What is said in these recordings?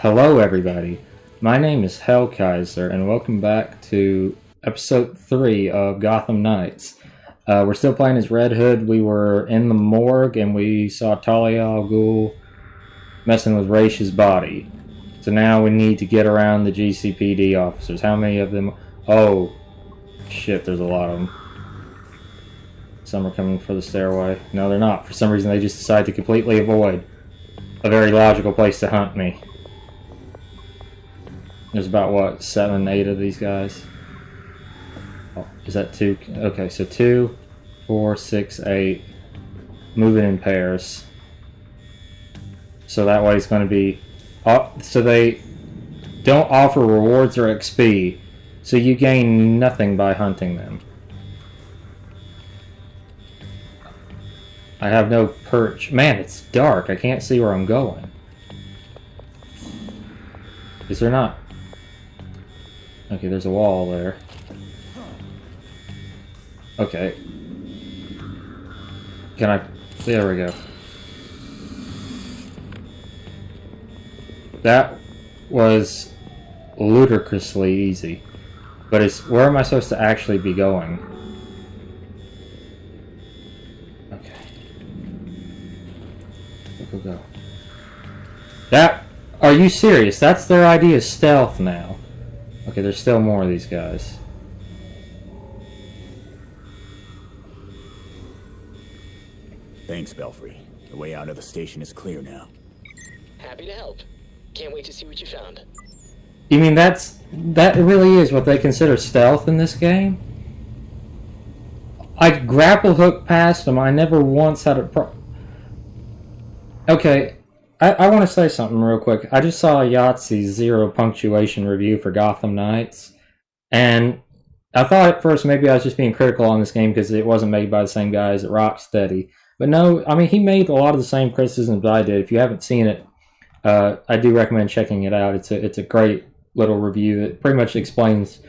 Hello, everybody. My name is Hellkaiser, and welcome back to episode 3 of Gotham Knights. We're still playing as Red Hood. We were in the morgue, and we saw Talia al Ghul messing with Raish's body. So now we need to get around the GCPD officers. How many of them? Oh, shit, there's a lot of them. Some are coming for the stairway. No, they're not. For some reason, they just decide to completely avoid a very logical place to hunt me. There's about, what, 7, 8 of these guys? Oh, is that 2? Okay, so 2, 4, 6, 8. Moving in pairs. So that way it's going to be... so they don't offer rewards or XP. So you gain nothing by hunting them. I have no perch. Man, it's dark. I can't see where I'm going. Is there not... Okay, there's a wall there. Okay. Can I... There we go. That was ludicrously easy. But it's... Where am I supposed to actually be going? Okay. Go, go, go. That... Are you serious? That's their idea of stealth now. Okay, there's still more of these guys. Thanks, Belfry. The way out of the station is clear now. Happy to help. Can't wait to see what you found. You mean that really is what they consider stealth in this game? I grapple hook past them. I never once had a Okay, I want to say something real quick. I just saw Yahtzee's 0 punctuation review for Gotham Knights, and I thought at first maybe I was just being critical on this game because it wasn't made by the same guys at Rocksteady. But no, I mean, he made a lot of the same criticisms I did. If you haven't seen it, I do recommend checking it out. It's a great little review. It pretty much explains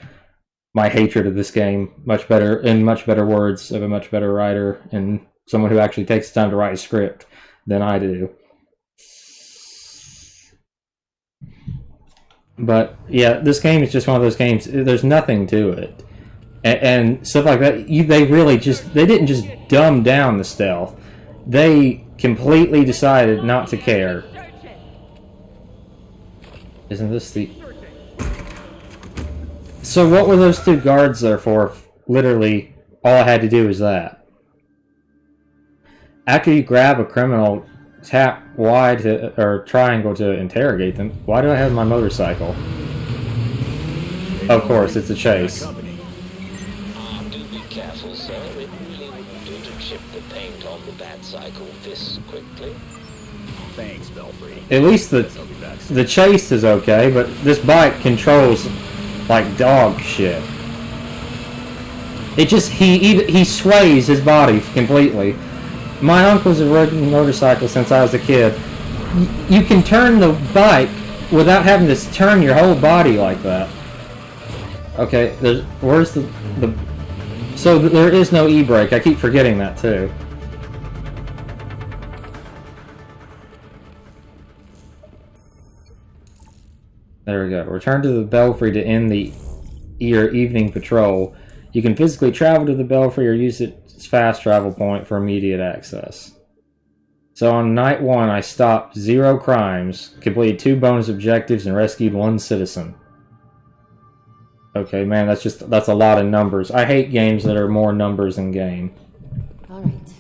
my hatred of this game much better, in much better words, of a much better writer and someone who actually takes the time to write a script than I do. But yeah, this game is just one of those games. There's nothing to it, and stuff like that. They didn't just dumb down the stealth. They completely decided not to care. Isn't this the? So what were those 2 guards there for? Literally, all I had to do was that. After you grab a criminal, tap Y or triangle to interrogate them. Why do I have my motorcycle? Of course, it's a chase. Do be careful, sir. It really wouldn't do to chip the paint on the bat cycle this quickly. Thanks, Belfry. At least the chase is okay, but this bike controls like dog shit. It just he sways his body completely. My uncle's ridden motorcycle since I was a kid. You can turn the bike without having to turn your whole body like that. Okay, where's the so there is no e-brake. I keep forgetting that too. There we go. Return to the Belfry to end your evening patrol. You can physically travel to the Belfry or use its fast travel point for immediate access. So on night 1, I stopped 0 crimes, completed 2 bonus objectives, and rescued 1 citizen. Okay, man, that's a lot of numbers. I hate games that are more numbers than game. All right.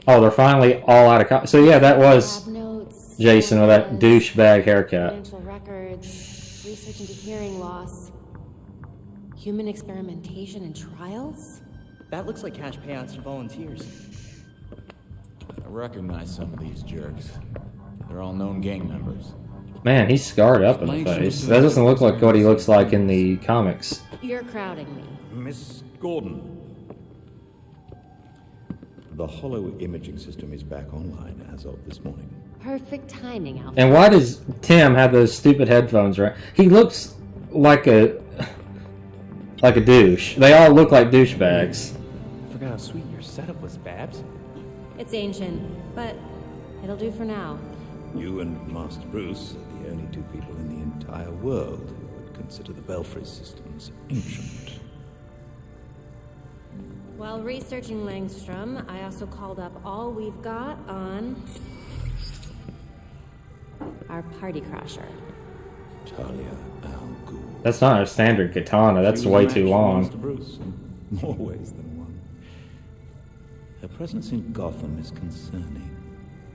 Oh, they're finally all out of so yeah, that was Notes, Jason with that douchebag haircut. Financial records, research into hearing loss, human experimentation and trials. That looks like cash payouts to volunteers. I recognize some of these jerks. They're all known gang members. Man, he's scarred up in the face. That doesn't look like what he looks like in the comics. You're crowding me. Miss Gordon. The hollow imaging system is back online as of this morning. Perfect timing, Alfred. And why does Tim have those stupid headphones, right? He looks like a douche. They all look like douchebags. Forgot how sweet your setup was, Babs. It's ancient, but it'll do for now. You and Master Bruce are the only two people in the entire world who would consider the Belfry systems ancient. While researching Langstrom, I also called up all we've got on our party crasher. Talia al Ghul. That's not a standard katana. That's She was way an too action long. monster, Bruce, in more ways than one. Her presence in Gotham is concerning.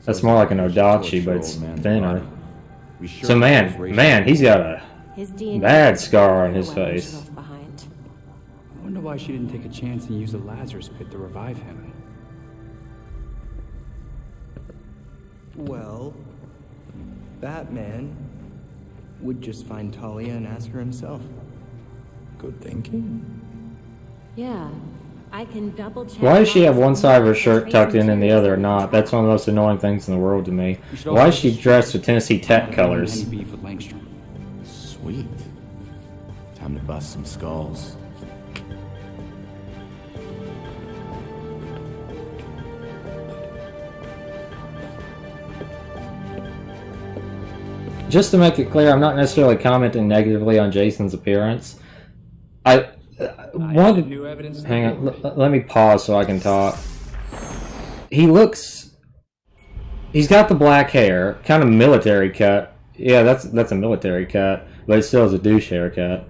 That's more like an Odachi, but it's thinner. So man, he's got a His DNA bad scar on his weapons face. left behind. I wonder why she didn't take a chance and use the Lazarus pit to revive him. Well, Batman would just find Talia and ask her himself. Good thinking. Yeah, I can double check. Why does she have one side of her Trace shirt tucked in and the materials other in the not? That's one of the most annoying things in the world to me. We should Why also is she just dressed with Tennessee Tech Any colors? beef with Langstrom. Sweet. Time to bust some skulls. Just to make it clear, I'm not necessarily commenting negatively on Jason's appearance. I wanted. New evidence. Hang on, let me pause so I can talk. He looks. He's got the black hair, kind of military cut. Yeah, that's a military cut, but it still is a douche haircut.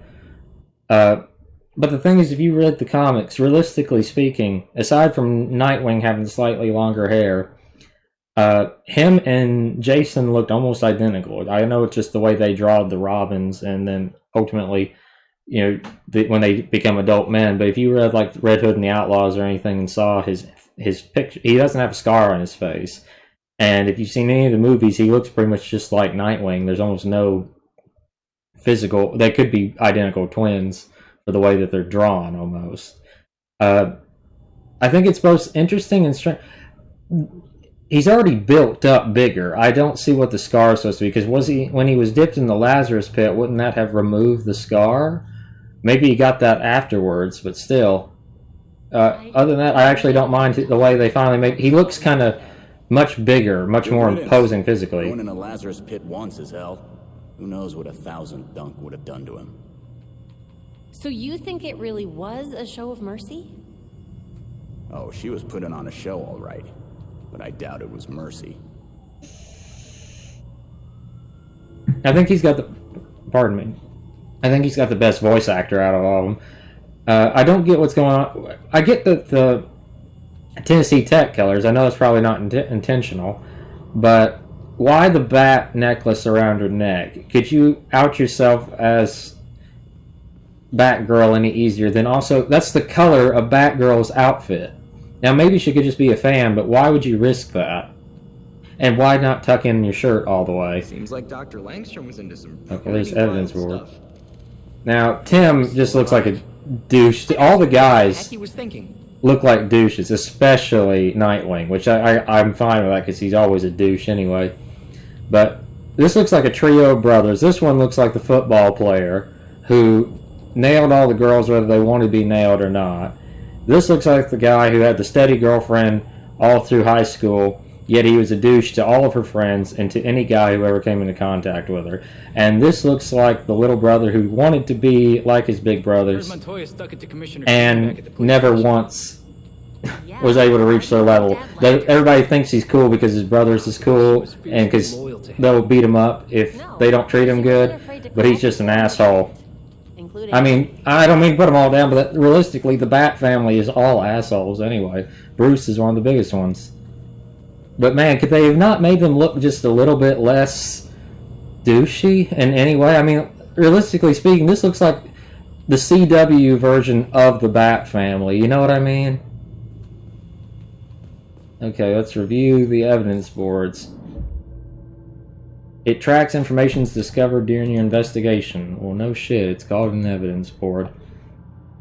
But the thing is, if you read the comics, realistically speaking, aside from Nightwing having slightly longer hair, him and Jason looked almost identical. I know it's just the way they draw the Robins, and then ultimately, you know, when they become adult men. But if you read like Red Hood and the Outlaws or anything and saw his picture, he doesn't have a scar on his face. And if you've seen any of the movies, he looks pretty much just like Nightwing. There's almost no physical. They could be identical twins for the way that they're drawn, almost. I think it's both interesting and strange. He's already built up bigger. I don't see what the scar is supposed to be, because when he was dipped in the Lazarus pit, wouldn't that have removed the scar? Maybe he got that afterwards, but still. Other than that, I actually don't mind the way they finally make. He looks kind of much bigger, much more imposing physically. Going in a Lazarus pit once is hell. Who knows what 1,000 dunk would have done to him? So you think it really was a show of mercy? Oh, she was putting on a show, all right. But I doubt it was mercy. I think he's got the. Pardon me. I think he's got the best voice actor out of all of them. I don't get what's going on. I get the Tennessee Tech colors. I know it's probably not intentional, but why the bat necklace around her neck? Could you out yourself as Batgirl any easier? Then also, that's the color of Batgirl's outfit. Now, maybe she could just be a fan, but why would you risk that? And why not tuck in your shirt all the way? Seems like Dr. Langstrom was into some Okay, there's pretty evidence wild for it. stuff. Now, Tim just looks like a douche. All the Heck, guys he was thinking. look like douches, especially Nightwing, which I'm fine with that because he's always a douche anyway. But this looks like a trio of brothers. This one looks like the football player who nailed all the girls whether they wanted to be nailed or not. This looks like the guy who had the steady girlfriend all through high school, yet he was a douche to all of her friends and to any guy who ever came into contact with her. And this looks like the little brother who wanted to be like his big brothers Montoya stuck it to Commissioner and back at the police never station. once was able to reach their level. Everybody thinks he's cool because his brothers is cool and because they'll beat him up if they don't treat him good, but he's just an asshole. I mean, I don't mean to put them all down, but realistically, the Bat family is all assholes anyway. Bruce is one of the biggest ones. But man, could they have not made them look just a little bit less douchey in any way? I mean, realistically speaking, this looks like the CW version of the Bat family. You know what I mean? Okay, let's review the evidence boards. It tracks information discovered during your investigation. Well, no shit, it's called an evidence board.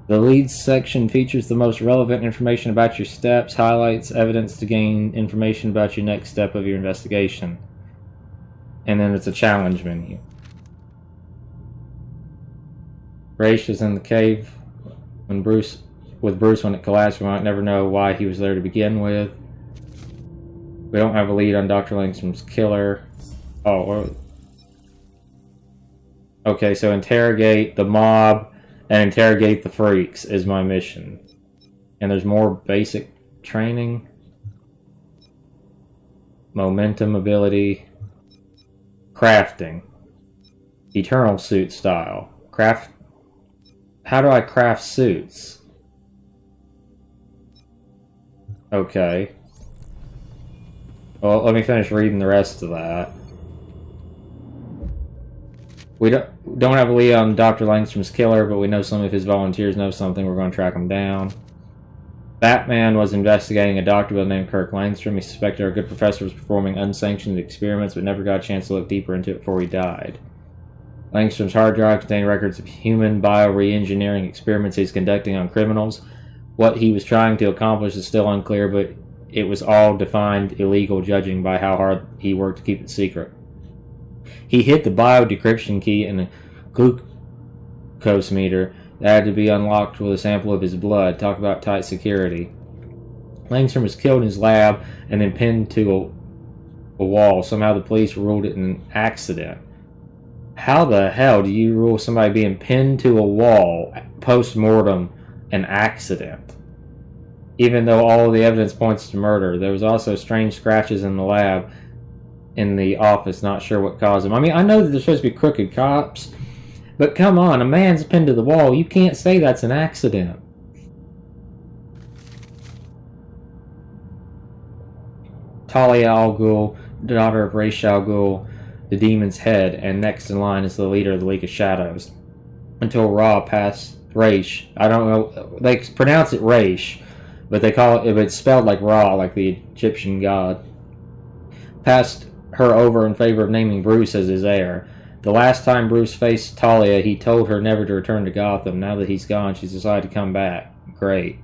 The leads section features the most relevant information about your steps, highlights evidence to gain information about your next step of your investigation. And then it's a challenge menu. Raish is in the cave when Bruce when it collapsed. We might never know why he was there to begin with. We don't have a lead on Dr. Langstrom's killer. Oh, Okay, so interrogate the mob and interrogate the freaks is my mission. And there's more basic training. Momentum ability. Crafting. Eternal suit style. Craft. How do I craft suits? Okay. Well, let me finish reading the rest of that. We don't have a lead on Dr. Langstrom's killer, but we know some of his volunteers know something. We're going to track him down. Batman was investigating a doctor named Kirk Langstrom. He suspected our good professor was performing unsanctioned experiments, but never got a chance to look deeper into it before he died. Langstrom's hard drive contained records of human bio-re-engineering experiments he's conducting on criminals. What he was trying to accomplish is still unclear, but it was all defined illegal, judging by how hard he worked to keep it secret. He hid the bio-decryption key in a glucose meter that had to be unlocked with a sample of his blood. Talk about tight security. Langstrom was killed in his lab and then pinned to a wall. Somehow the police ruled it an accident. How the hell do you rule somebody being pinned to a wall post-mortem an accident? Even though all of the evidence points to murder. There was also strange scratches in the lab in the office, not sure what caused them. I mean, I know that they're supposed to be crooked cops, but come on, a man's pinned to the wall. You can't say that's an accident. Talia al Ghul, daughter of Ra's al Ghul, the demon's head, and next in line is the leader of the League of Shadows. Until Ra passed Ra's. I don't know, they pronounce it Ra's, but they call it, it's spelled like Ra, like the Egyptian god. Passed her over in favor of naming Bruce as his heir. The last time Bruce faced Talia, he told her never to return to Gotham. Now that he's gone, she's decided to come back. Great.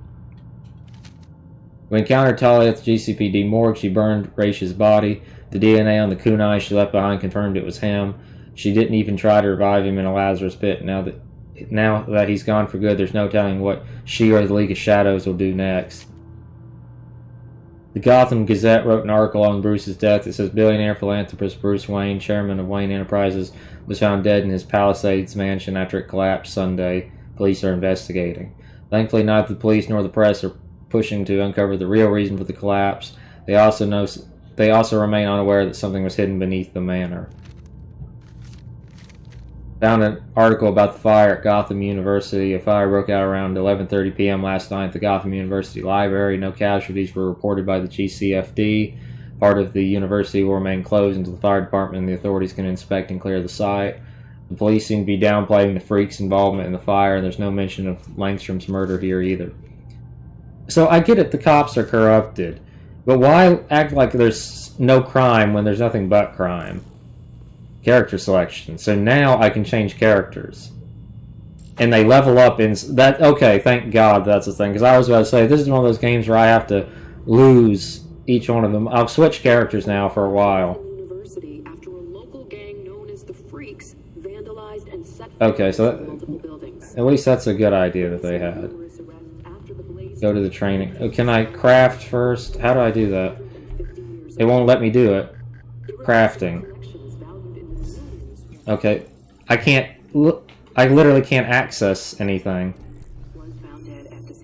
We encountered Talia at the GCPD morgue. She burned Raish's body. The DNA on the kunai she left behind confirmed it was him. She didn't even try to revive him in a Lazarus pit. Now that he's gone for good, there's no telling what she or the League of Shadows will do next. The Gotham Gazette wrote an article on Bruce's death. It says billionaire philanthropist Bruce Wayne, chairman of Wayne Enterprises, was found dead in his Palisades mansion after it collapsed Sunday. Police are investigating. Thankfully, neither the police nor the press are pushing to uncover the real reason for the collapse. They also remain unaware that something was hidden beneath the manor. Found an article about the fire at Gotham University. A fire broke out around 11:30 p.m. last night at the Gotham University Library. No casualties were reported by the GCFD. Part of the university will remain closed until the fire department and the authorities can inspect and clear the site. The police seem to be downplaying the freaks' involvement in the fire, and there's no mention of Langstrom's murder here either. So I get it, the cops are corrupted. But why act like there's no crime when there's nothing but crime? Character selection. So now I can change characters. And they level up in that. Okay, thank God that's the thing. Because I was about to say, this is one of those games where I have to lose each one of them. I'll switch characters now for a while. University after a local gang known as the Freaks vandalized and set Okay, so multiple buildings. at least that's a good idea that they had. Go to the training. Oh, can I craft first? How do I do that? It won't let me do it. Crafting. Okay. I can't... I literally can't access anything.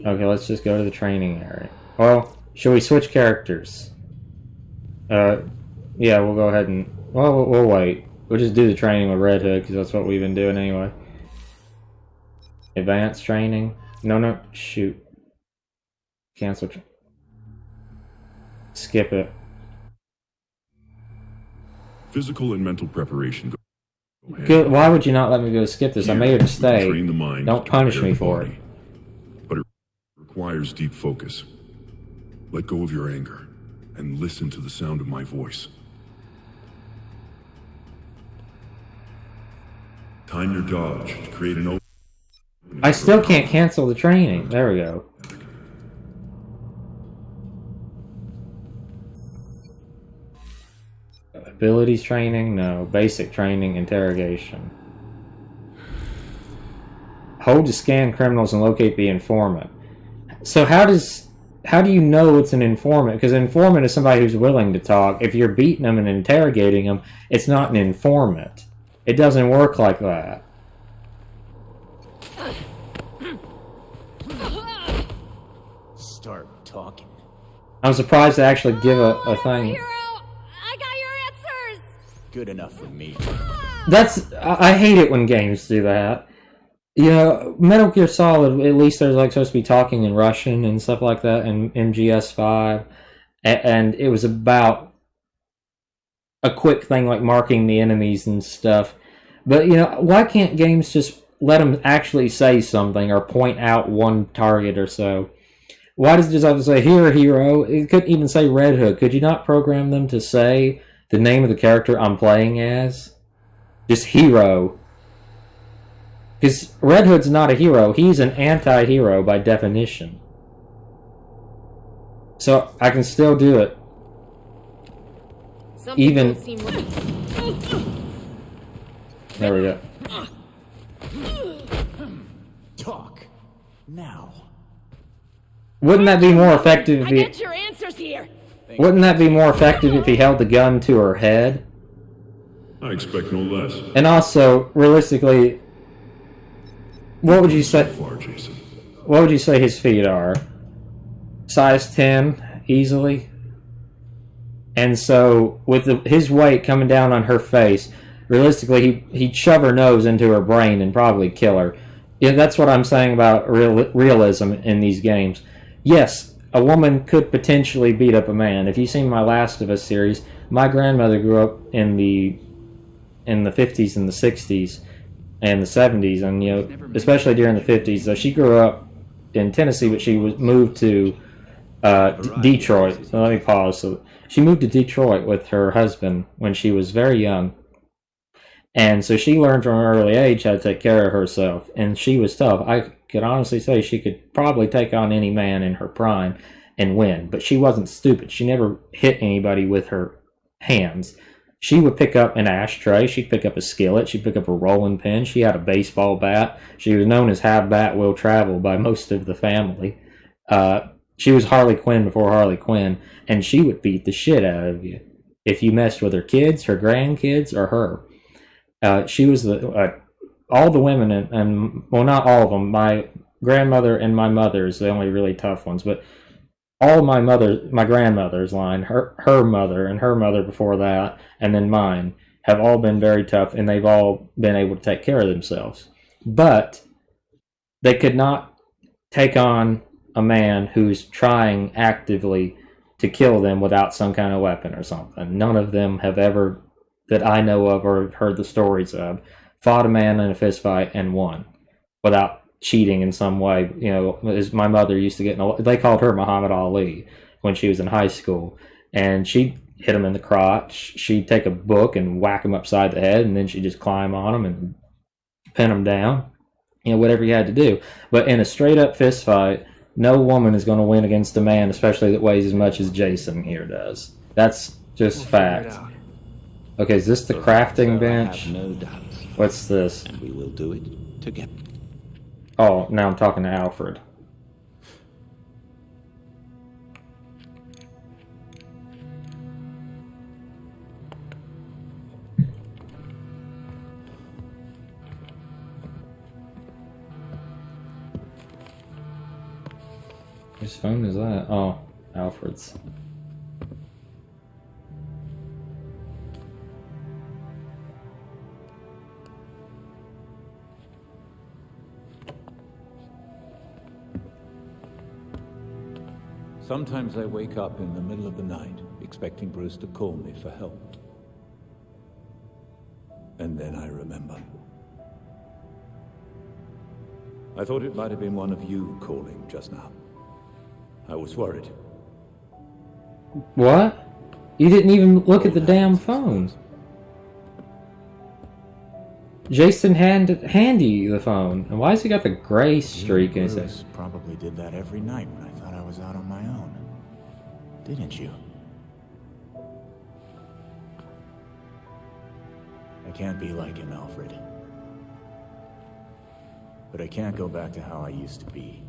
Okay, let's just go to the training area. Well, should we switch characters? Yeah, we'll go ahead and... Well, we'll wait. We'll just do the training with Red Hood, because that's what we've been doing anyway. Advanced training? No, shoot. Cancel. Skip it. Physical and mental preparation. Good. Why would you not let me go skip this? I made a mistake. Train the mind Don't to punish prepare me the for body. it. But it requires deep focus. Let go of your anger and listen to the sound of my voice. Time your dodge to create an opening. I still can't cancel the training. There we go. Abilities training? No. Basic training, interrogation. Hold to scan criminals and locate the informant. So how do you know it's an informant? Because an informant is somebody who's willing to talk. If you're beating them and interrogating them, it's not an informant. It doesn't work like that. Start talking. I'm surprised they actually give a thing. Hero, I got your answers. Good enough for me. I hate it when games do that. You know, Metal Gear Solid, at least there's like supposed to be talking in Russian and stuff like that in MGS5. And it was about a quick thing like marking the enemies and stuff. But, you know, why can't games just let them actually say something or point out one target or so? Why does it just have to say, here, hero? It couldn't even say Red Hood. Could you not program them to say the name of the character I'm playing as? Just hero. Because Red Hood's not a hero. He's an anti-hero by definition. So I can still do it. Something Even... don't seem right. There we go. Talk. Now. Wouldn't that be more effective if I he... get your answers here. Wouldn't that be more effective if he held the gun to her head? I expect no less. And also, realistically, what would you say? So far, Jason. What would you say his feet are? Size 10, easily. And so, with his weight coming down on her face, realistically, he'd shove her nose into her brain and probably kill her. Yeah, that's what I'm saying about realism in these games. Yes, a woman could potentially beat up a man. If you've seen my Last of Us series, my grandmother grew up in the 50s and the 60s and the 70s, and you know, especially during the 50s. So she grew up in Tennessee, but she was moved to Detroit. So let me pause. So she moved to Detroit with her husband when she was very young. And so she learned from an early age how to take care of herself. And she was tough. I could honestly say she could probably take on any man in her prime and win. But she wasn't stupid. She never hit anybody with her hands. She would pick up an ashtray. She'd pick up a skillet. She'd pick up a rolling pin. She had a baseball bat. She was known as Have Bat Will Travel by most of the family. She was Harley Quinn before Harley Quinn. And she would beat the shit out of you if you messed with her kids, her grandkids, or her. She was all the women, and well, not all of them. My grandmother and my mother is the only really tough ones, but all my grandmother's line, her mother, and her mother before that, and then mine, have all been very tough, and they've all been able to take care of themselves. But they could not take on a man who's trying actively to kill them without some kind of weapon or something. None of them have ever, that I know of or heard the stories of, fought a man in a fist fight and won without cheating in some way. You know, as my mother used to get they called her Muhammad Ali when she was in high school, and she'd hit him in the crotch. She'd take a book and whack him upside the head, and then she'd just climb on him and pin him down. You know, whatever you had to do. But in a straight up fist fight, no woman is going to win against a man, especially that weighs as much as Jason here does. That's just fact. Okay, is this the crafting bench? I have no doubts. What's this? And we will do it together. Oh, now I'm talking to Alfred. Whose phone is that? Oh, Alfred's. Sometimes I wake up in the middle of the night, expecting Bruce to call me for help. And then I remember. I thought it might have been one of you calling just now. I was worried. What? You didn't even look at the damn phone. Jason handed you the phone. And why has he got the gray streak in his head? Probably did that every night when I thought I was out on my own. Didn't you? I can't be like him, Alfred. But I can't go back to how I used to be.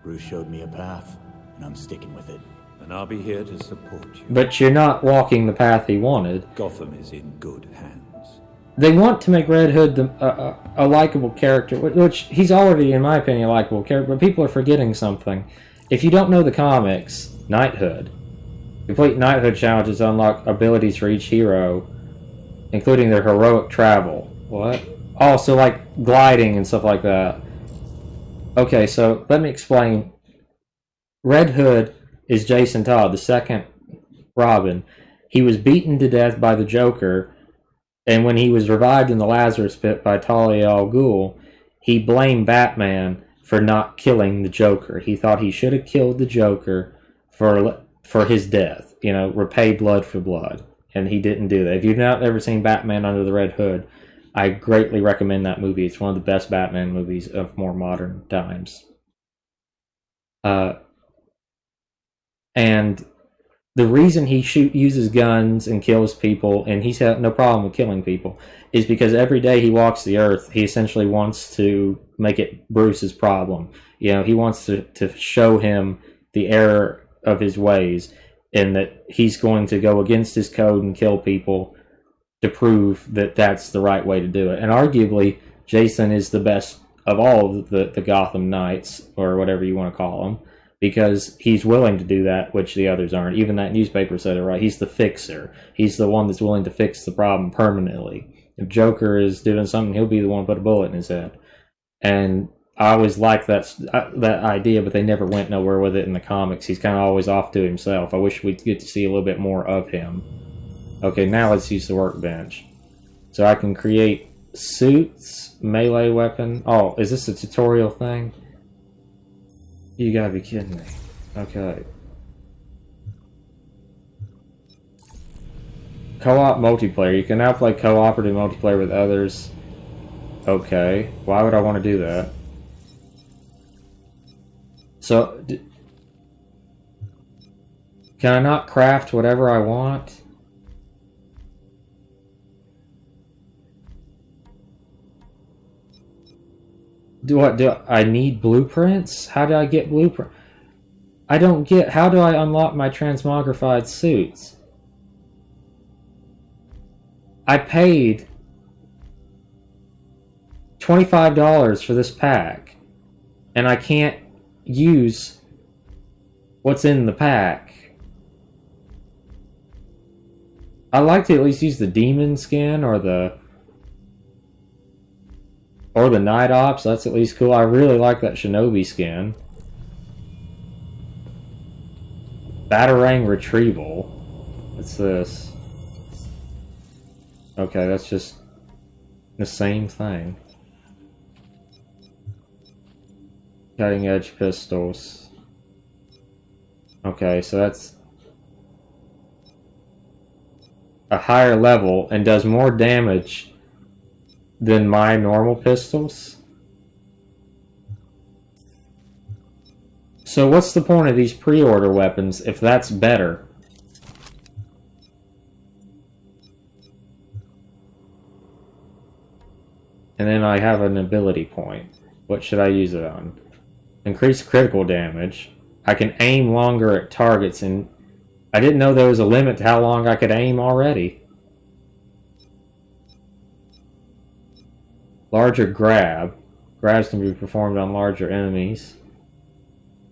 Bruce showed me a path, and I'm sticking with it. and I'll be here to support you. But you're not walking the path he wanted. Gotham is in good hands. They want to make Red Hood a likable character, which he's already, in my opinion, a likable character, but people are forgetting something. If you don't know the comics, Knighthood. Complete Knighthood challenges unlock abilities for each hero, including their heroic travel. What? Oh, so like gliding and stuff like that. Okay, so let me explain. Red Hood is Jason Todd, the second Robin. He was beaten to death by the Joker, and when he was revived in the Lazarus Pit by Talia al Ghul, he blamed Batman for not killing the Joker. He thought he should have killed the Joker for his death. You know, repay blood for blood. And he didn't do that. If you've not ever seen Batman Under the Red Hood, I greatly recommend that movie. It's one of the best Batman movies of more modern times. And the reason he uses guns and kills people, and he's had no problem with killing people, is because every day he walks the earth, he essentially wants to make it Bruce's problem. You know, he wants to show him the error of his ways, and that he's going to go against his code and kill people to prove that that's the right way to do it. And arguably, Jason is the best of all of the Gotham Knights, or whatever you want to call them, because he's willing to do that, which the others aren't. Even that newspaper said it right. He's the fixer. He's the one that's willing to fix the problem permanently. If Joker is doing something, he'll be the one to put a bullet in his head. And I always liked that idea, but they never went nowhere with it in the comics. He's kind of always off to himself. I wish we'd get to see a little bit more of him. Okay, now let's use the workbench. So I can create suits, melee weapon. Oh, is this a tutorial thing? You gotta be kidding me. Okay. Co-op multiplayer. You can now play cooperative multiplayer with others. Okay. Why would I want to do that? So, can I not craft whatever I want? Do I need blueprints? How do I get blueprint? I don't get, how do I unlock my transmogrified suits? I paid $25 for this pack, and I can't use what's in the pack. I like to at least use the demon skin or the Night Ops. That's at least cool. I really like that Shinobi skin. Batarang Retrieval. What's this? Okay, that's just the same thing. Cutting edge pistols. Okay, so that's a higher level and does more damage than my normal pistols. So what's the point of these pre-order weapons if that's better? And then I have an ability point. What should I use it on? Increase critical damage. I can aim longer at targets, and I didn't know there was a limit to how long I could aim already. Larger grab. Grabs can be performed on larger enemies.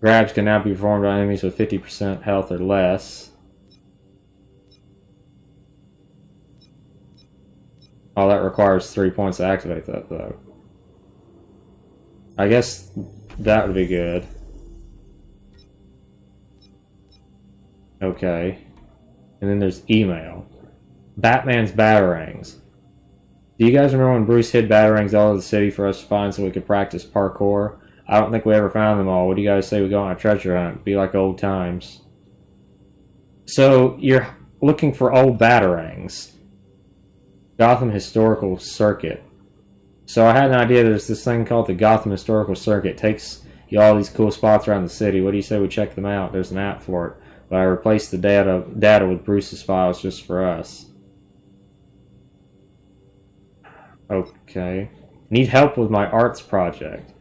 Grabs can now be performed on enemies with 50% health or less. Oh, that requires 3 points to activate that, though. I guess that would be good. Okay. And then there's email. Batman's Batarangs. Do you guys remember when Bruce hid Batarangs all over the city for us to find so we could practice parkour? I don't think we ever found them all. What do you guys say we go on a treasure hunt? Be like old times. So, you're looking for old Batarangs. Gotham Historical Circuit. So I had an idea there's this thing called the Gotham Historical Circuit. It takes you all these cool spots around the city. What do you say we check them out? There's an app for it. But I replaced the data with Bruce's files just for us. Okay. Need help with my arts project.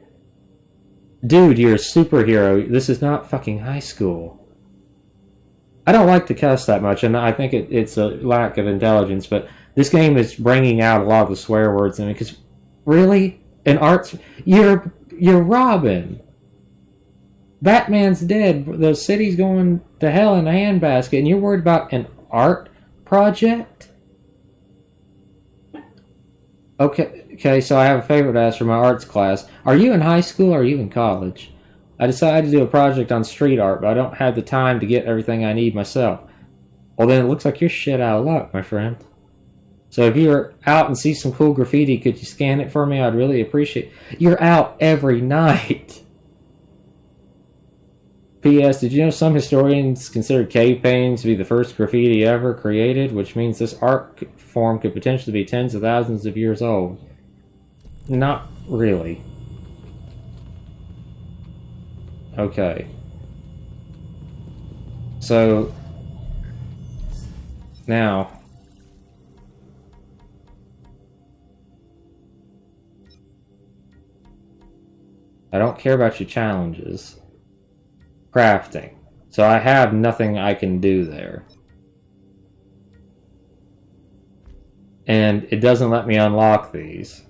Dude, you're a superhero. This is not fucking high school. I don't like to cuss that much, and I think it's a lack of intelligence, but this game is bringing out a lot of the swear words in it, because really? In arts, you're Robin. Batman's dead. The city's going to hell in a handbasket, and you're worried about an art project? Okay, so I have a favor to ask for my arts class. Are you in high school or are you in college? I decided to do a project on street art, but I don't have the time to get everything I need myself. Well, then it looks like you're shit out of luck, my friend. So if you're out and see some cool graffiti, could you scan it for me? I'd really appreciate it. You're out every night. P.S. Did you know some historians consider cave paintings to be the first graffiti ever created, which means this art form could potentially be tens of thousands of years old? Not really. Okay. So, now, I don't care about your challenges. Crafting. So I have nothing I can do there. And it doesn't let me unlock these.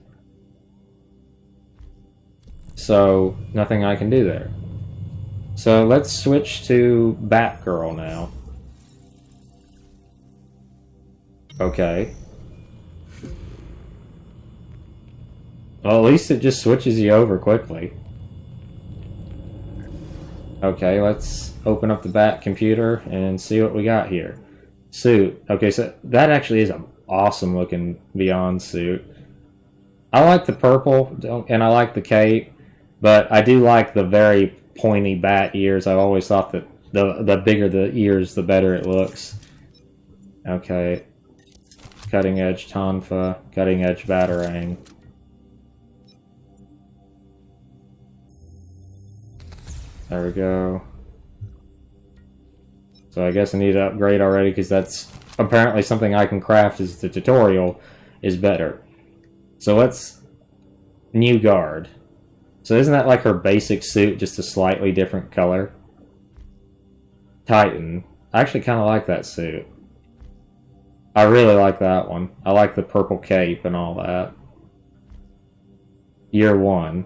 So, nothing I can do there. So let's switch to Batgirl now. Okay. Well, at least it just switches you over quickly. Okay, let's open up the Bat computer and see what we got here. Suit. Okay, so that actually is an awesome looking Beyond suit. I like the purple, and I like the cape, but I do like the very pointy bat ears. I've always thought that the bigger the ears, the better it looks. Okay. Cutting edge Tonfa, cutting edge Batarang. There we go. So I guess I need to upgrade already, because that's apparently something I can craft as the tutorial is better. So let's... New Guard. So isn't that like her basic suit, just a slightly different color? Titan. I actually kind of like that suit. I really like that one. I like the purple cape and all that. Year One.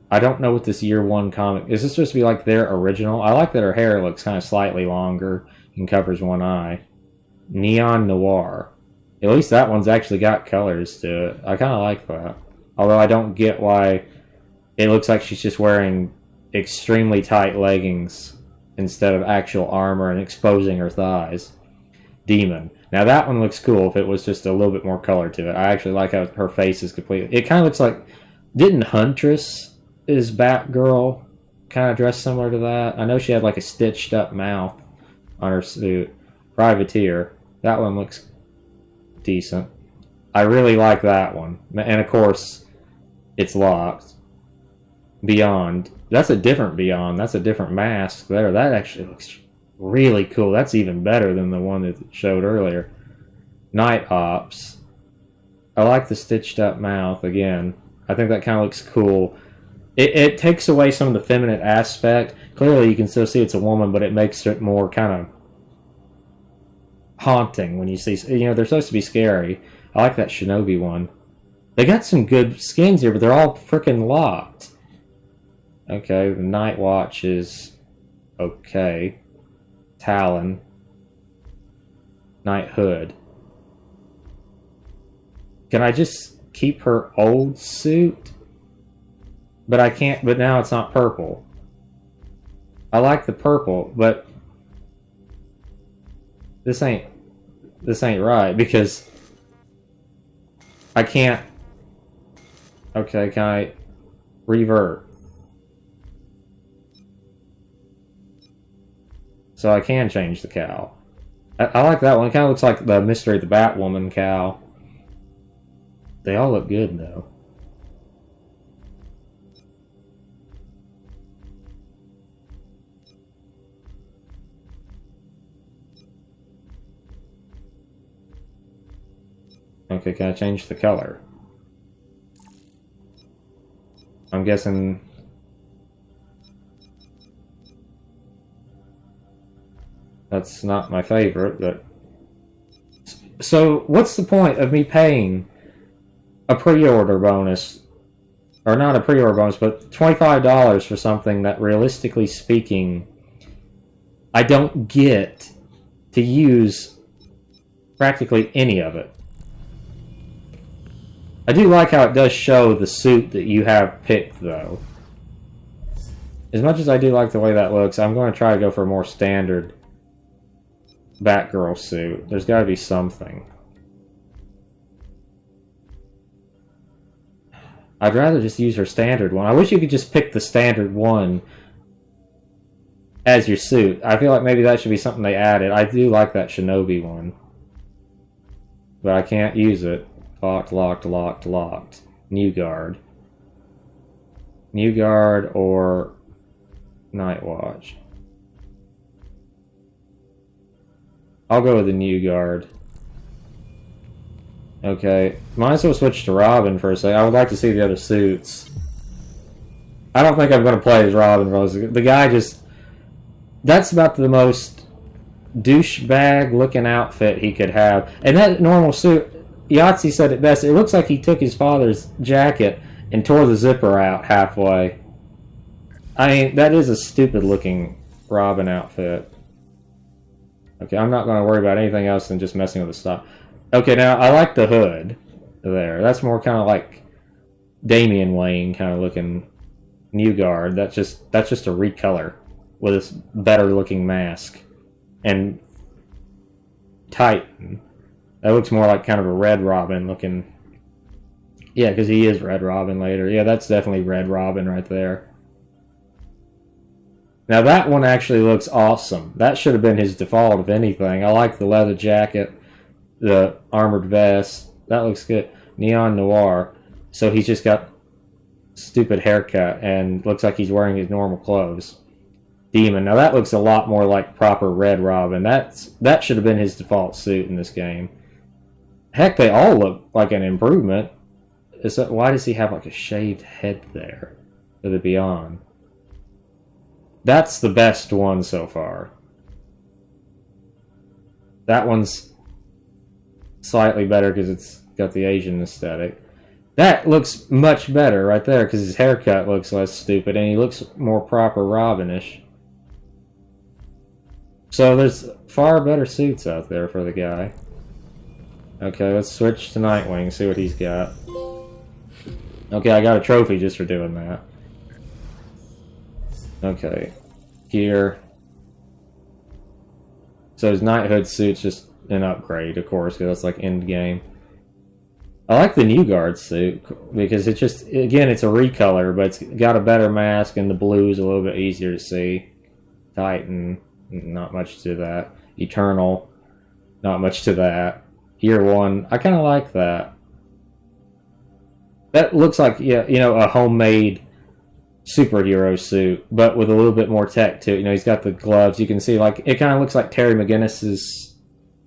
I don't know what this Year One comic... Is this supposed to be like their original? I like that her hair looks kind of slightly longer and covers one eye. Neon Noir. At least that one's actually got colors to it. I kind of like that. Although I don't get why it looks like she's just wearing extremely tight leggings instead of actual armor and exposing her thighs. Demon. Now that one looks cool if it was just a little bit more color to it. I actually like how her face is completely... It kind of looks like... Didn't Huntress... Is Batgirl kind of dressed similar to that? I know she had like a stitched up mouth on her suit. Privateer. That one looks decent. I really like that one. And of course, it's locked. Beyond. That's a different Beyond. That's a different mask there. That actually looks really cool. That's even better than the one that showed earlier. Night Ops. I like the stitched up mouth again. I think that kind of looks cool. It takes away some of the feminine aspect. Clearly you can still see it's a woman, but it makes it more kind of haunting when you see... You know, they're supposed to be scary. I like that Shinobi one. They got some good skins here, but they're all freaking locked. Okay, the Night Watch is... okay. Talon. Night Hood. Can I just keep her old suit? But I can't, but now it's not purple. I like the purple, but this ain't right, because I can't... Okay, can I revert? So I can change the cowl. I like that one. It kind of looks like the Mystery of the Batwoman cowl. They all look good, though. Okay, can I change the color? I'm guessing... That's not my favorite, but... So, what's the point of me paying a pre-order bonus, or not a pre-order bonus, but $25 for something that, realistically speaking, I don't get to use practically any of it. I do like how it does show the suit that you have picked, though. As much as I do like the way that looks, I'm going to try to go for a more standard Batgirl suit. There's got to be something. I'd rather just use her standard one. I wish you could just pick the standard one as your suit. I feel like maybe that should be something they added. I do like that Shinobi one. But I can't use it. Locked, locked, locked, locked. New Guard. New Guard or Night Watch. I'll go with the New Guard. Okay. Might as well switch to Robin for a second. I would like to see the other suits. I don't think I'm going to play as Robin. The guy just... That's about the most douchebag looking outfit he could have. And that normal suit, Yahtzee said it best, it looks like he took his father's jacket and tore the zipper out halfway. I mean, that is a stupid looking Robin outfit. Okay, I'm not going to worry about anything else than just messing with the stuff. Okay, now, I like the hood there. That's more kind of like Damian Wayne kind of looking New Guard. That's just a recolor with this better looking mask. And Titan. That looks more like kind of a Red Robin looking. Yeah, because he is Red Robin later. Yeah, that's definitely Red Robin right there. Now that one actually looks awesome. That should have been his default, if anything. I like the leather jacket, the armored vest. That looks good. Neon Noir. So he's just got stupid haircut and looks like he's wearing his normal clothes. Demon. Now that looks a lot more like proper Red Robin. That should have been his default suit in this game. Heck, they all look like an improvement. Why does he have like a shaved head there for the Beyond? That's the best one so far. That one's slightly better because it's got the Asian aesthetic. That looks much better right there because his haircut looks less stupid and he looks more proper Robinish. So there's far better suits out there for the guy. Okay, let's switch to Nightwing, see what he's got. Okay, I got a trophy just for doing that. Okay, gear. So his Knighthood suit's just an upgrade, of course, because that's like end game. I like the New Guard suit because it's just, again, it's a recolor, but it's got a better mask and the blue's a little bit easier to see. Titan, not much to that. Eternal, not much to that. Year One, I kind of like that. That looks like, yeah, you know, a homemade superhero suit, but with a little bit more tech to it. You know, he's got the gloves. You can see, like, it kind of looks like Terry McGinnis's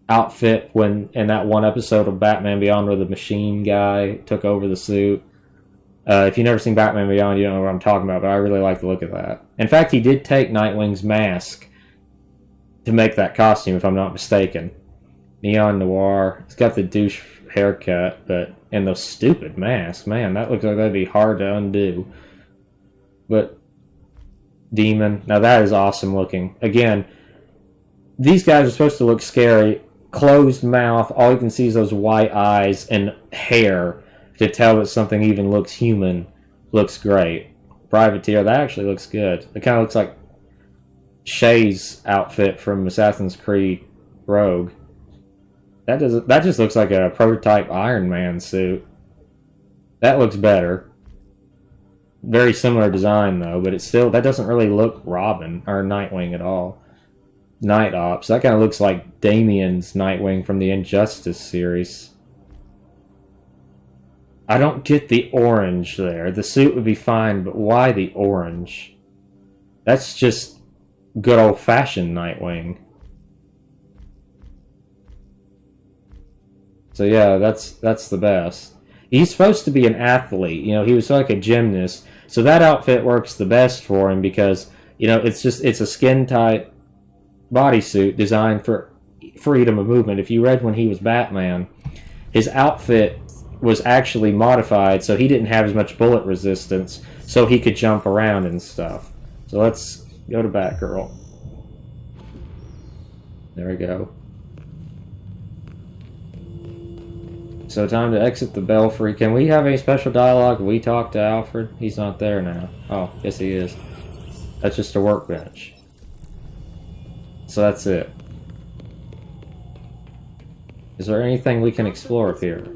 outfit when in that one episode of Batman Beyond where the machine guy took over the suit. If you've never seen Batman Beyond, you don't know what I'm talking about, but I really like the look of that. In fact, he did take Nightwing's mask to make that costume, if I'm not mistaken. Neon Noir. He's got the douche haircut, but and those stupid masks, man, that looks like that'd be hard to undo. But Demon, now that is awesome looking. Again, these guys are supposed to look scary. Closed mouth, all you can see is those white eyes and hair to tell that something even looks human. Looks great. Privateer, that actually looks good. It kind of looks like Shay's outfit from Assassin's Creed Rogue. That just looks like a prototype Iron Man suit. That looks better. Very similar design though, but it's still, that doesn't really look Robin or Nightwing at all. Night Ops, that kind of looks like Damian's Nightwing from the Injustice series. I don't get the orange there. The suit would be fine, but why the orange? That's just good old-fashioned Nightwing. So yeah, that's the best. He's supposed to be an athlete, you know, he was like a gymnast. So that outfit works the best for him because, you know, it's a skin tight bodysuit designed for freedom of movement. If you read when he was Batman, his outfit was actually modified so he didn't have as much bullet resistance, so he could jump around and stuff. So let's go to Batgirl. There we go. So time to exit the Belfry. Can we have any special dialogue? We talk to Alfred? He's not there now. Oh, yes he is. That's just a workbench. So that's it. Is there anything we can explore up here?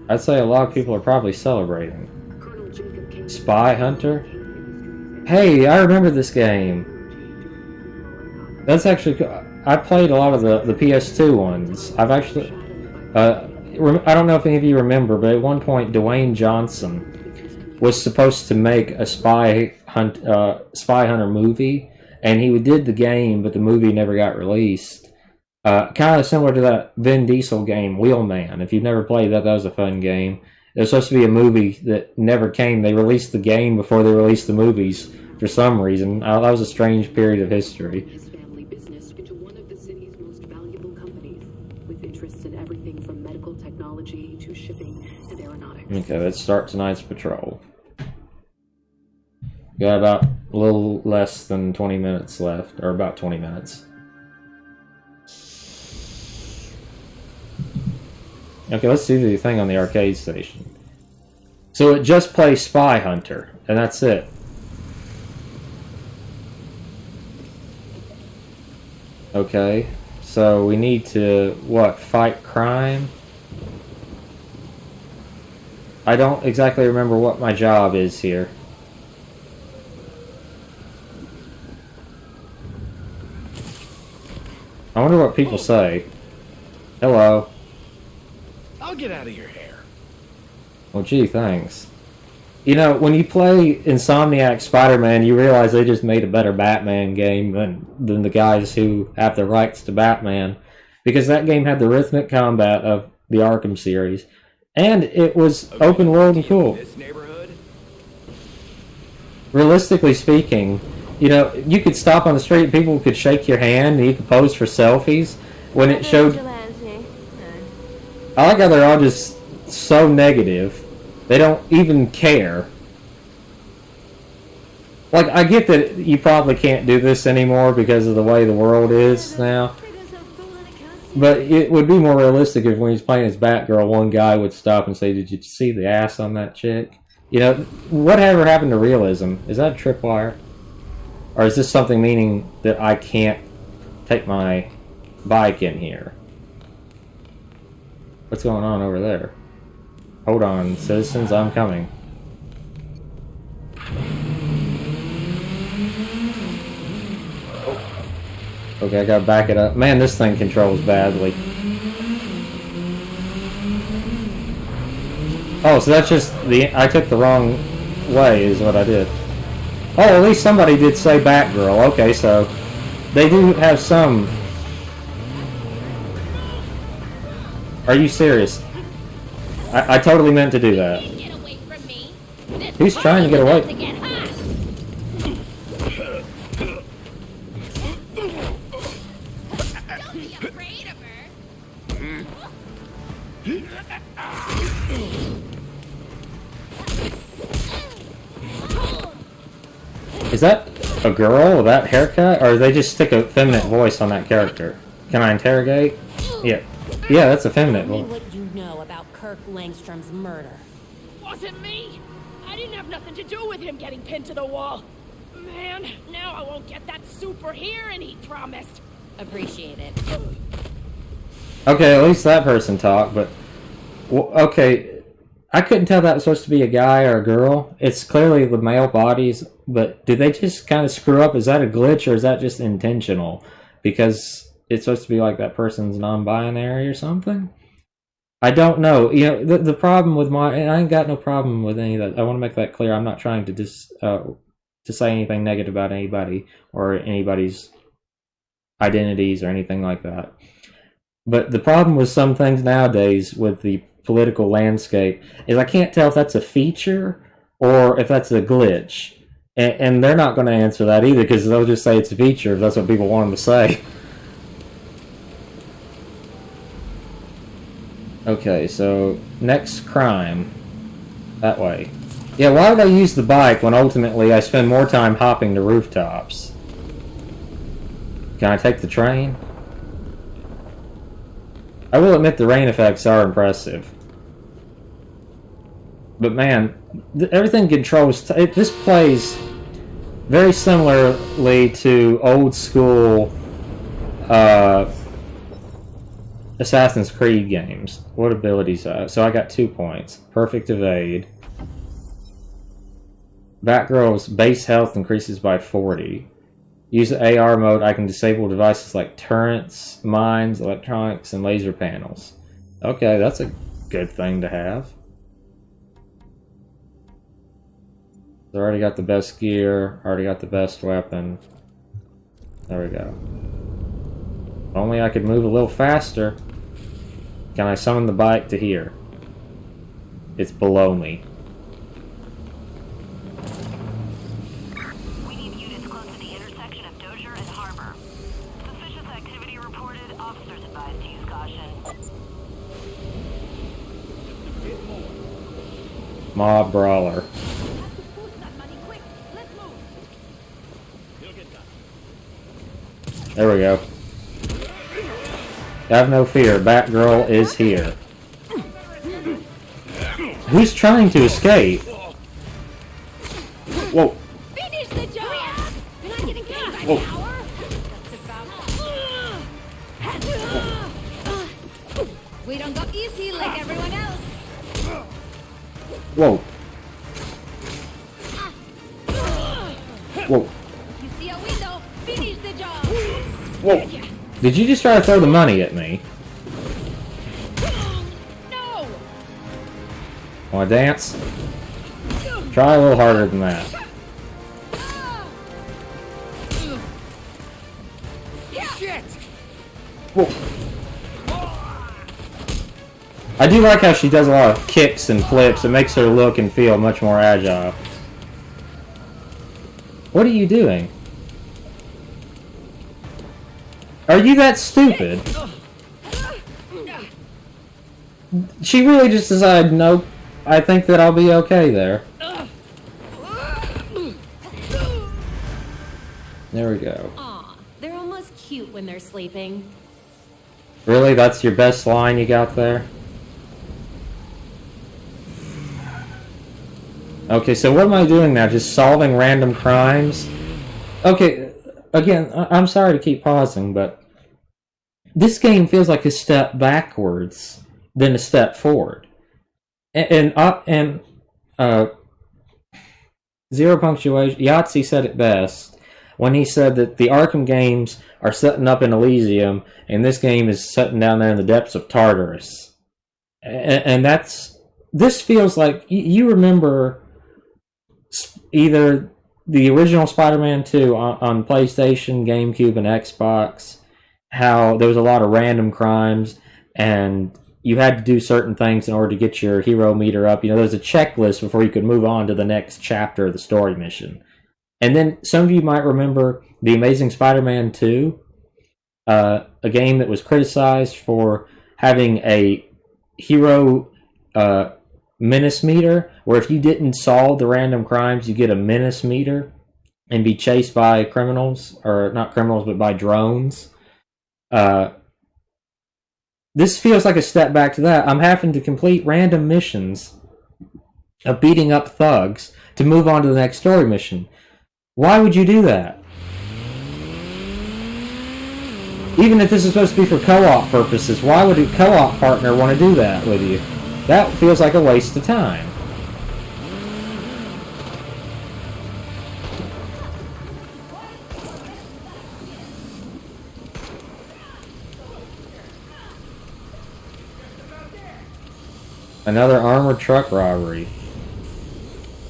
I'd say a lot of people are probably celebrating. Spy Hunter? Hey, I remember this game. That's actually... I played a lot of the PS2 ones. I've actually... I don't know if any of you remember, but at one point Dwayne Johnson was supposed to make a Spy Hunter movie, and he did the game, but the movie never got released. Kind of similar to that Vin Diesel game, Wheelman. If you've never played that, that was a fun game. It was supposed to be a movie that never came. They released the game before they released the movies for some reason. That was a strange period of history. His family business into one of the city's most valuable companies, with interests in everything from medical technology to shipping and aeronautics. Okay, let's start tonight's patrol. Got about a little less than 20 minutes left, or about 20 minutes. Okay, let's do the thing on the arcade station. So it just plays Spy Hunter, and that's it. Okay, so we need to, what, fight crime? I don't exactly remember what my job is here. I wonder what people say. Hello. I'll get out of your hair. Well, gee, thanks. You know, when you play Insomniac Spider-Man, you realize they just made a better Batman game than the guys who have the rights to Batman. Because that game had the rhythmic combat of the Arkham series. And it was open world and cool. This neighborhood? Realistically speaking, you know, you could stop on the street, people could shake your hand, and you could pose for selfies. When it showed... I like how they're all just so negative. They don't even care. Like, I get that you probably can't do this anymore because of the way the world is now. But it would be more realistic if when he's playing as Batgirl, one guy would stop and say, "Did you see the ass on that chick?" You know, whatever happened to realism? Is that a tripwire? Or is this something meaning that I can't take my bike in here? What's going on over there? Hold on, citizens, I'm coming. Oh. Okay, I gotta back it up. Man, this thing controls badly. Oh, so that's just the... I took the wrong way is what I did. Oh, at least somebody did say Batgirl. Okay, so they do have some... Are you serious? I totally meant to do that. Who's trying to get away? Is that a girl with that haircut? Or they just stick a feminine voice on that character? Can I interrogate? Yeah. Yeah, that's a feminine voice. What you know about Kirk Langstrom's murder? Wasn't me. I didn't have nothing to do with him getting pinned to the wall. Man, now I won't get that super hearing he promised. Appreciate it. Okay, at least that person talked, but... Well, okay, I couldn't tell that was supposed to be a guy or a girl. It's clearly the male bodies, but did they just kind of screw up? Is that a glitch, or is that just intentional? Because it's supposed to be like that person's non-binary or something? I don't know. You know, the problem with and I ain't got no problem with any of that. I want to make that clear. I'm not trying to to say anything negative about anybody or anybody's identities or anything like that. But the problem with some things nowadays with the political landscape is I can't tell if that's a feature or if that's a glitch. And they're not going to answer that either, because they'll just say it's a feature if that's what people want them to say. Okay, so next crime. That way. Yeah, why would I use the bike when ultimately I spend more time hopping to rooftops? Can I take the train? I will admit the rain effects are impressive. But man, everything controls... this plays very similarly to old school Assassin's Creed games. What abilities I have? So I got 2 points. Perfect evade. Batgirl's base health increases by 40. Use the AR mode, I can disable devices like turrets, mines, electronics, and laser panels. Okay, that's a good thing to have. Already got the best gear, already got the best weapon. There we go. If only I could move a little faster. Can I summon the bike to here? It's below me. We need units close to the intersection of Dozier and Harbor. Suspicious activity reported. Officers advised to use caution. Mob brawler. There we go. Have no fear, Batgirl is here. Who's trying to escape? Whoa. Finish the job! You're not getting paid by Whoa. the hour! We don't go easy like everyone else! Whoa. Whoa. You see a window, finish the job! Whoa. Did you just try to throw the money at me? No! Wanna dance? Try a little harder than that. Shit! Whoa. I do like how she does a lot of kicks and flips. It makes her look and feel much more agile. What are you doing? Are you that stupid? She really just decided, nope, I think that I'll be okay there. There we go. Aw, they're almost cute when they're sleeping. Really? That's your best line you got there? Okay, so what am I doing now? Just solving random crimes? Okay, again, I'm sorry to keep pausing, but this game feels like a step backwards than a step forward. And Zero Punctuation, Yahtzee said it best when he said that the Arkham games are setting up in Elysium, and this game is setting down there in the depths of Tartarus. And this feels like, you remember either the original Spider-Man 2 on PlayStation, GameCube, and Xbox, how there was a lot of random crimes, and you had to do certain things in order to get your hero meter up. You know, there's a checklist before you could move on to the next chapter of the story mission. And then some of you might remember The Amazing Spider-Man 2, a game that was criticized for having a hero menace meter, where if you didn't solve the random crimes, you get a menace meter and be chased by criminals, or not criminals, but by drones. This feels like a step back to that. I'm having to complete random missions of beating up thugs to move on to the next story mission. Why would you do that? Even if this is supposed to be for co-op purposes, why would a co-op partner want to do that with you? That feels like a waste of time. Another armored truck robbery.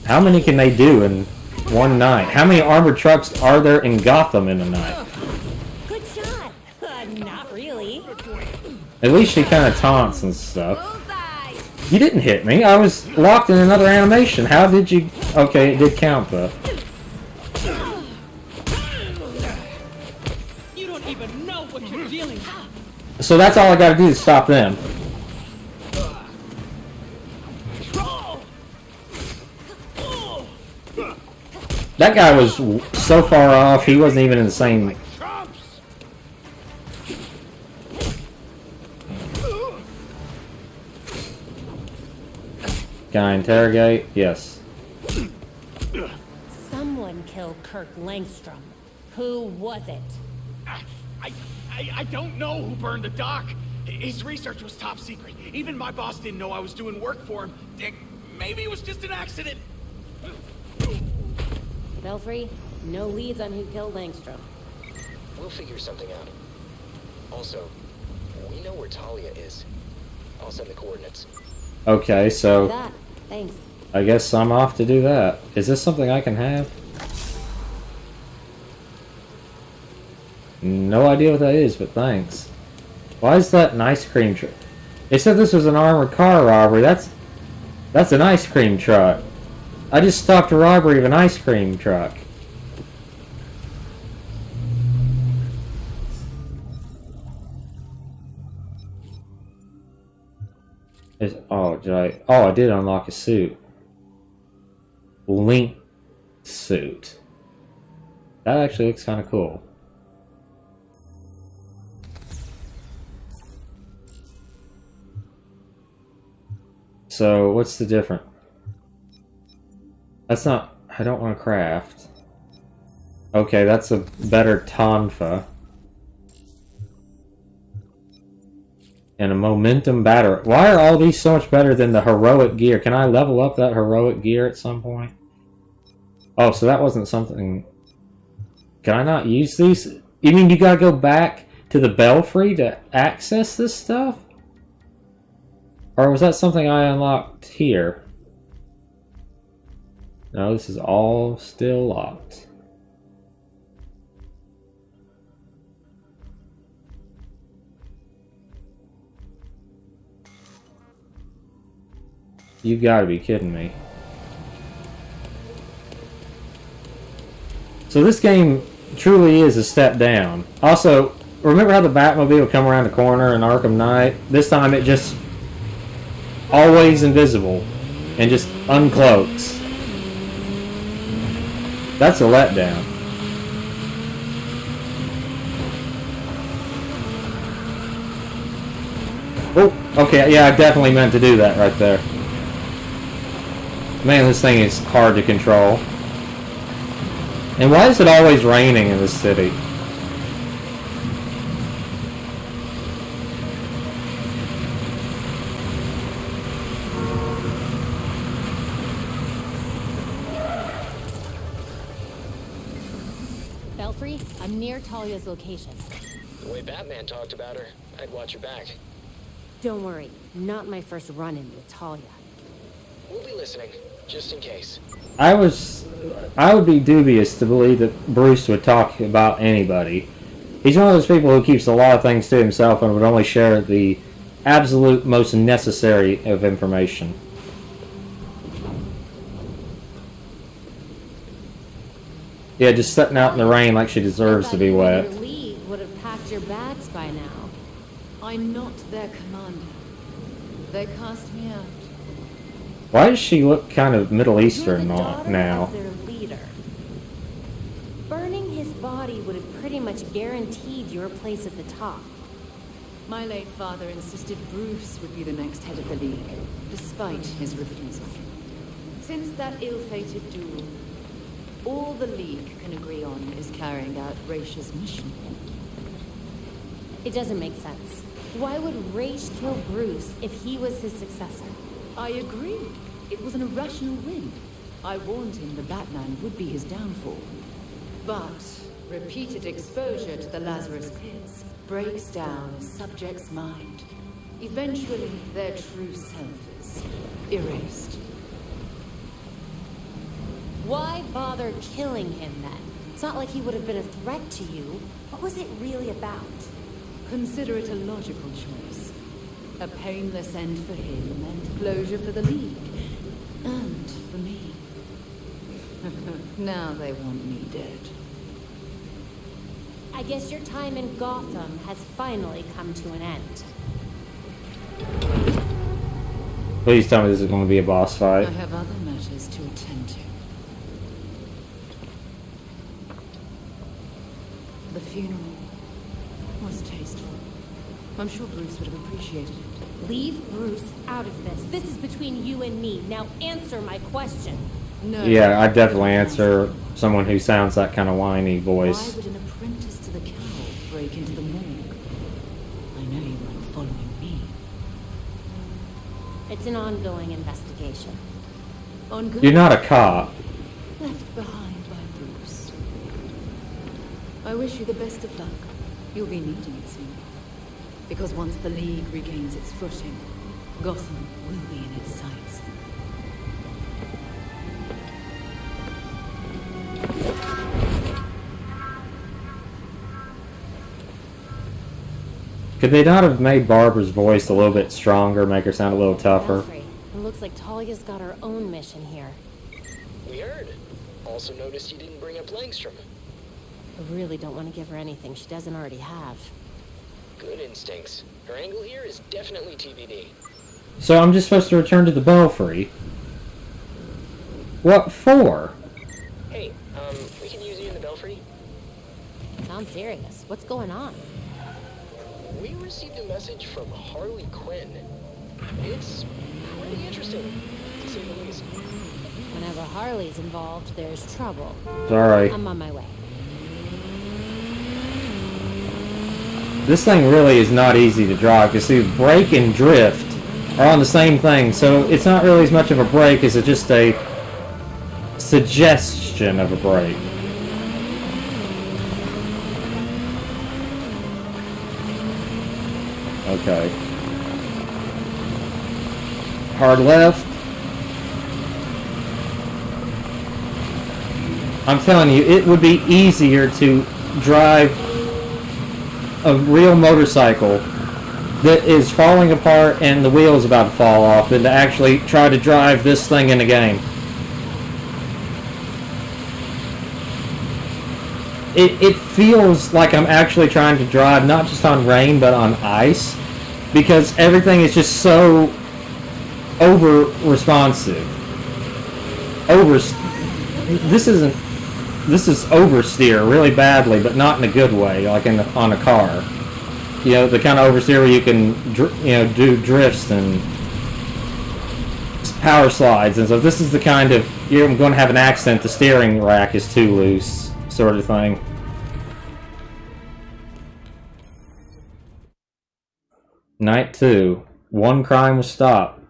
How many can they do in one night? How many armored trucks are there in Gotham in a night? Good shot. Not really. At least she kind of taunts and stuff. You didn't hit me. I was locked in another animation. How did you... Okay, it did count, though. You don't even know what you're dealing with. So that's all I gotta do to stop them. That guy was so far off, he wasn't even in the same... Can I interrogate? Yes. Someone killed Kirk Langstrom. Who was it? I don't know who burned the dock. His research was top secret. Even my boss didn't know I was doing work for him. Maybe it was just an accident. Belfry, no leads on who killed Langstrom. We'll figure something out. Also, we know where Talia is. I'll send the coordinates. Okay, so... That. Thanks. I guess I'm off to do that. Is this something I can have? No idea what that is, but thanks. Why is that an ice cream truck? They said this was an armored car robbery. That's an ice cream truck. I just stopped a robbery of an ice cream truck. I did unlock a suit. Link suit. That actually looks kind of cool. So, what's the difference? That's not... I don't want to craft. Okay, that's a better tonfa. And a momentum battery. Why are all these so much better than the heroic gear? Can I level up that heroic gear at some point? Oh, so that wasn't something... Can I not use these? You mean you gotta go back to the Belfry to access this stuff? Or was that something I unlocked here? No, this is all still locked. You gotta be kidding me. So this game truly is a step down. Also, remember how the Batmobile would come around the corner in Arkham Knight? This time it just... always invisible. And just uncloaks. That's a letdown. Oh, okay, yeah, I definitely meant to do that right there. Man, this thing is hard to control. And why is it always raining in this city? Belfry, I'm near Talia's location. The way Batman talked about her, I'd watch her back. Don't worry, not my first run-in with Talia. We'll be listening, just in case. I would be dubious to believe that Bruce would talk about anybody. He's one of those people who keeps a lot of things to himself and would only share the absolute most necessary of information. Yeah, just sitting out in the rain like she deserves to be wet. Your lead would have packed your bags by now. I'm not their commander. They cast me out. Why does she look kind of Middle Eastern now? Their leader. Burning his body would have pretty much guaranteed your place at the top. My late father insisted Bruce would be the next head of the League, despite his refusal. Since that ill-fated duel, all the League can agree on is carrying out Raish's mission. It doesn't make sense. Why would Raish kill Bruce if he was his successor? I agree. It was an irrational whim. I warned him the Batman would be his downfall. But repeated exposure to the Lazarus Pits breaks down a subject's mind. Eventually, their true self is erased. Why bother killing him then? It's not like he would have been a threat to you. What was it really about? Consider it a logical choice. A painless end for him and closure for the League. And for me. Now they want me dead. I guess your time in Gotham has finally come to an end. Please tell me this is going to be a boss fight. I have other matters to attend to. The funeral was tasteful. I'm sure Bruce would have appreciated it. Leave Bruce out of this. This is between you and me. Now answer my question. No. Yeah, I'd definitely answer someone who sounds that kind of whiny voice. Why would an apprentice to the cow break into the morgue? I know you weren't following me. It's an ongoing investigation. You're not a cop. Left behind by Bruce. I wish you the best of luck. You'll be needing it soon. Because once the League regains its footing, Gotham will be in its sights. Could they not have made Barbara's voice a little bit stronger, make her sound a little tougher? Alfred, it looks like Talia's got her own mission here. We heard. Also noticed you didn't bring up Langstrom. I really don't want to give her anything she doesn't already have. Good instincts. Her angle here is definitely TBD. So I'm just supposed to return to the Belfry? What for? Hey, we can use you in the Belfry? Sounds serious. What's going on? We received a message from Harley Quinn. It's pretty interesting, to say the least. Whenever Harley's involved, there's trouble. Sorry. I'm on my way. This thing really is not easy to drive, because see, brake and drift are on the same thing, so it's not really as much of a brake as it's just a suggestion of a brake. Okay. Hard left. I'm telling you, it would be easier to drive a real motorcycle that is falling apart and the wheel's about to fall off than to actually try to drive this thing in a game. It feels like I'm actually trying to drive not just on rain but on ice, because everything is just so over responsive. This is oversteer really badly, but not in a good way, like on a car. You know, the kind of oversteer where you can do drifts and power slides and stuff. This is the kind of, you're going to have an accident, the steering rack is too loose sort of thing. Night 2. One crime was stopped.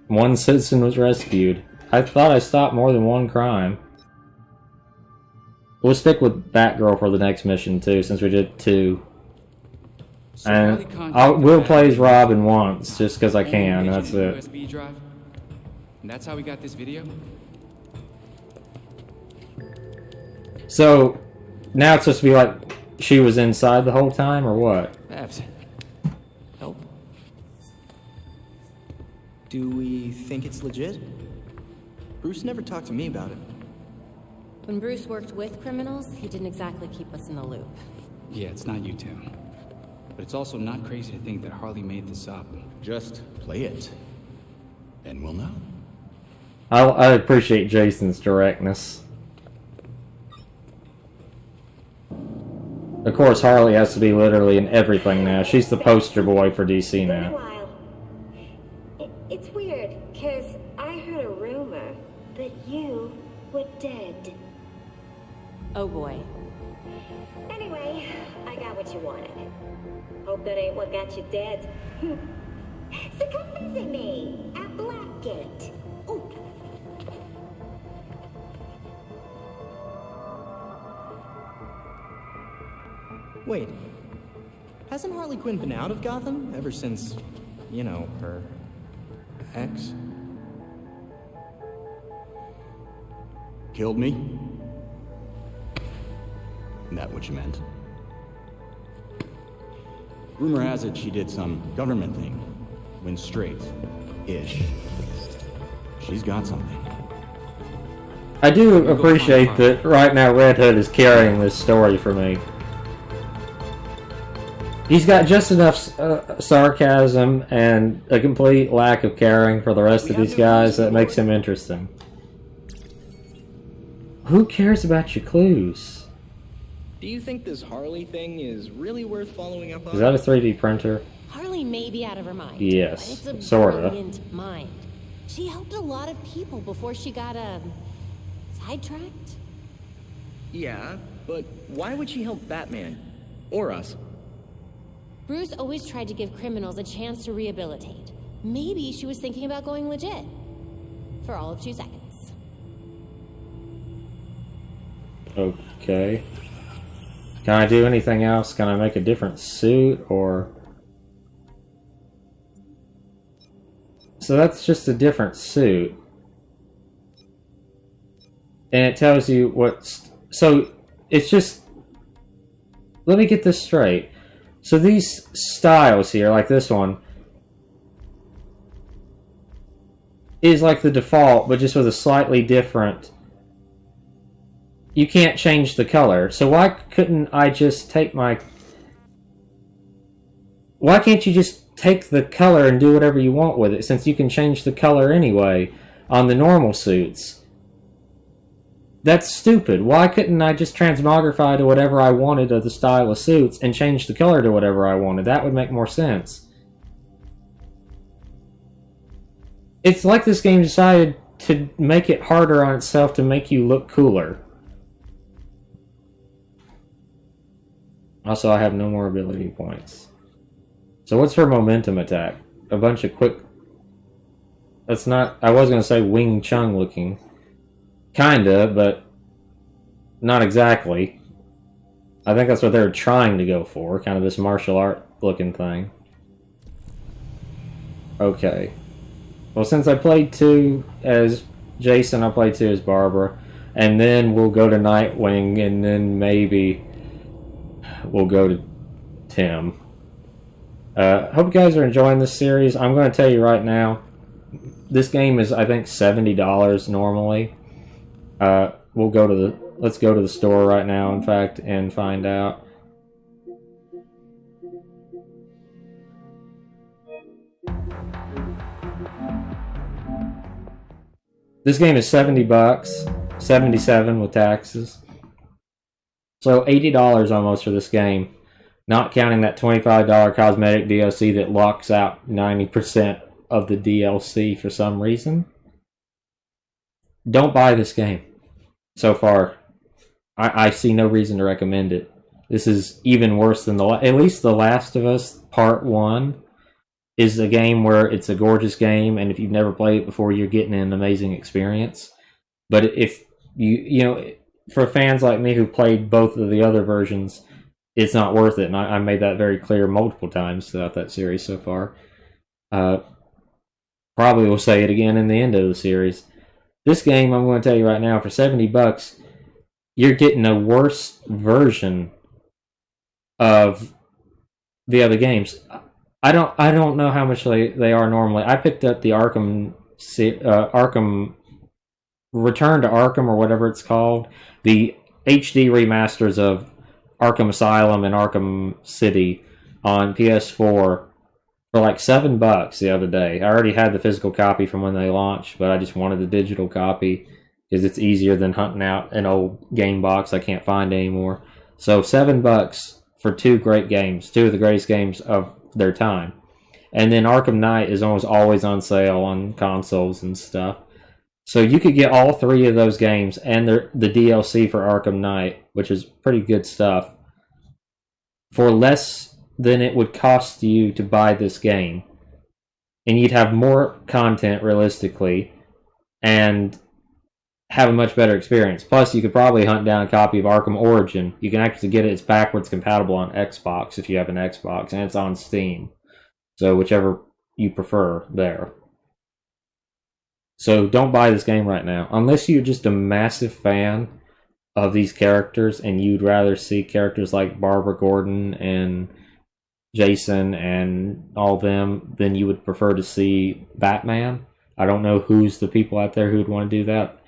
One citizen was rescued. I thought I stopped more than one crime. We'll stick with Batgirl for the next mission too, since we did 2. So And we'll play as Robin once, just because I can, that's it. USB drive. And that's how we got this video? So, now it's supposed to be like she was inside the whole time, or what? Babs. Help? Do we think it's legit? Bruce never talked to me about it. When Bruce worked with criminals, he didn't exactly keep us in the loop. Yeah, it's not you, Tim. But it's also not crazy to think that Harley made this up. Just play it, and we'll know. I appreciate Jason's directness. Of course, Harley has to be literally in everything now. She's the poster boy for DC now. It's weird, because I heard a rumor that you were dead. Oh boy. Anyway, I got what you wanted. Hope that ain't what got you dead. So come visit me at Blackgate. Ooh. Wait, hasn't Harley Quinn been out of Gotham ever since, you know, her ex? Killed me? Is that what you meant? Rumor has it she did some government thing. Went straight. Ish. She's got something. I do appreciate that right now Red Hood is carrying this story for me. He's got just enough sarcasm and a complete lack of caring for the rest of these guys that makes him interesting. Who cares about your clues? Do you think this Harley thing is really worth following up on? Is that a 3D printer? Harley may be out of her mind. Yes, but it's a sorta. brilliant mind. She helped a lot of people before she got sidetracked. Yeah, but why would she help Batman? Or us? Bruce always tried to give criminals a chance to rehabilitate. Maybe she was thinking about going legit. For all of 2 seconds. Okay. Can I do anything else? Can I make a different suit, or... So that's just a different suit. And it tells you what's... So, it's just... Let me get this straight. So these styles here, like this one, is like the default, but just with a slightly different... You can't change the color. So why couldn't I just take my... Why can't you just take the color and do whatever you want with it, since you can change the color anyway on the normal suits? That's stupid. Why couldn't I just transmogrify to whatever I wanted of the style of suits and change the color to whatever I wanted? That would make more sense. It's like this game decided to make it harder on itself to make you look cooler. Also, I have no more ability points. So what's her momentum attack? A bunch of quick... That's not... I was going to say Wing Chun looking. Kinda, but not exactly. I think that's what they're trying to go for, kind of this martial art looking thing. Okay. Well, since I played 2 as Jason, I played 2 as Barbara, and then we'll go to Nightwing, and then maybe we'll go to Tim. Hope you guys are enjoying this series. I'm going to tell you right now, this game is, I think, $70 normally. We'll go to the... Let's go to the store right now, in fact, and find out. This game is $70, $77 with taxes. So $80 almost for this game, not counting that $25 cosmetic DLC that locks out 90% of the DLC for some reason. Don't buy this game. So far, I see no reason to recommend it. This is even worse than at least The Last of Us Part 1 is a game where it's a gorgeous game, and if you've never played it before, you're getting an amazing experience. But if you know, for fans like me who played both of the other versions, it's not worth it, and I made that very clear multiple times throughout that series so far. Probably will say it again in the end of the series. This game, I'm going to tell you right now, for $70, you're getting a worse version of the other games. I don't know how much they are normally. I picked up the Arkham Return to Arkham, or whatever it's called, the HD remasters of Arkham Asylum and Arkham City on PS4 for like $7 the other day. I already had the physical copy from when they launched, but I just wanted the digital copy because it's easier than hunting out an old game box I can't find anymore. So $7 for 2 great games, 2 of the greatest games of their time. And then Arkham Knight is almost always on sale on consoles and stuff. So you could get all 3 of those games and the DLC for Arkham Knight, which is pretty good stuff, for less than it would cost you to buy this game. And you'd have more content, realistically, and have a much better experience. Plus, you could probably hunt down a copy of Arkham Origin. You can actually get it. It's backwards compatible on Xbox if you have an Xbox, and it's on Steam. So whichever you prefer there. So don't buy this game right now. Unless you're just a massive fan of these characters and you'd rather see characters like Barbara Gordon and Jason and all them, then you would prefer to see Batman. I don't know who's the people out there who would want to do that,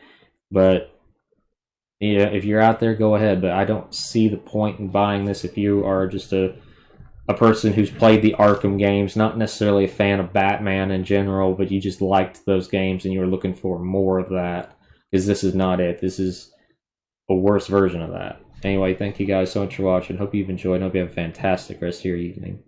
but yeah, if you're out there, go ahead. But I don't see the point in buying this if you are just a person who's played the Arkham games, not necessarily a fan of Batman in general, but you just liked those games and you were looking for more of that, because this is not it. This is a worse version of that. Anyway, thank you guys so much for watching. Hope you've enjoyed. Hope you have a fantastic rest of your evening.